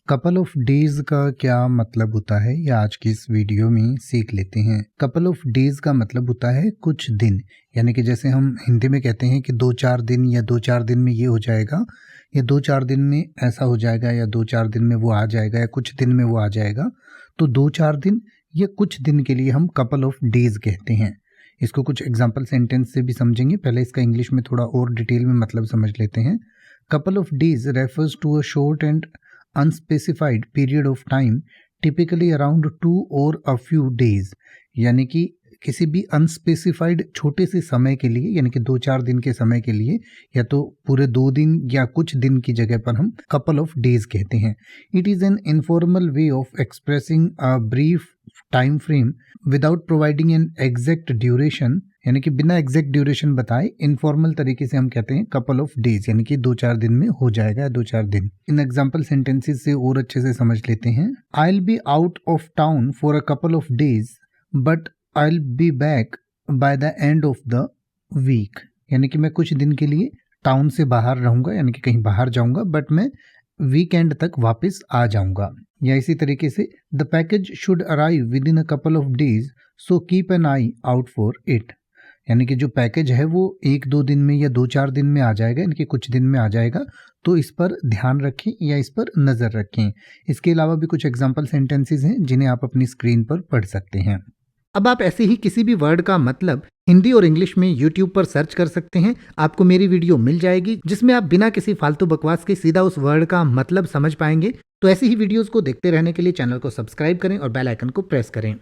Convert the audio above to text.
Couple of days का क्या मतलब होता है ये आज की इस वीडियो में सीख लेते हैं। कपल ऑफ डेज का मतलब होता है कुछ दिन, यानी कि जैसे हम हिंदी में कहते हैं कि 2-4 दिन या 2-4 दिन में ये हो जाएगा या 2-4 दिन में ऐसा हो जाएगा या 2-4 दिन में वो आ जाएगा या कुछ दिन में वो आ जाएगा। तो 2-4 दिन या कुछ दिन के लिए हम कपल ऑफ डेज कहते हैं। इसको कुछ एग्जाम्पल सेंटेंस से भी समझेंगे। पहले इसका इंग्लिश में थोड़ा और डिटेल में मतलब समझ लेते हैं। Couple of days refers to a short and unspecified period of time typically around 2 और अ फ्यू डेज, यानी कि किसी भी अनस्पेसिफाइड छोटे से समय के लिए, यानी कि 2-4 दिन के समय के लिए या तो पूरे 2 दिन या कुछ दिन की जगह पर हम कपल ऑफ डेज कहते हैं। It is an informal way of expressing a brief time frame without providing an exact duration, यानी कि बिना एग्जैक्ट ड्यूरेशन बताए इनफॉर्मल तरीके से हम कहते हैं कपल ऑफ डेज, यानी कि 2-4 दिन में हो जाएगा, 2-4 दिन। इन एग्जाम्पल सेंटेंसेस से और अच्छे से समझ लेते हैं। I will be out of town for a couple of days but I will be back by the end of the week, यानी कि मैं कुछ दिन के लिए टाउन से बाहर रहूंगा, यानी कि कहीं बाहर जाऊंगा, बट मैं वीकेंड तक वापस आ जाऊंगा। या इसी तरीके से the package should arrive with in a couple of days so keep an I out for it, यानी कि जो पैकेज है वो 1-2 दिन में या 2-4 दिन में आ जाएगा, यानी कि कुछ दिन में आ जाएगा, तो इस पर ध्यान रखें या इस पर नज़र रखें। इसके अलावा भी कुछ एग्जाम्पल सेंटेंसेस हैं जिन्हें आप अपनी स्क्रीन पर पढ़ सकते हैं। अब आप ऐसे ही किसी भी वर्ड का मतलब हिंदी और इंग्लिश में YouTube पर सर्च कर सकते हैं। आपको मेरी वीडियो मिल जाएगी जिसमें आप बिना किसी फालतू बकवास के सीधा उस वर्ड का मतलब समझ पाएंगे। तो ऐसी ही वीडियोस को देखते रहने के लिए चैनल को सब्सक्राइब करें और बेल आइकन को प्रेस करें।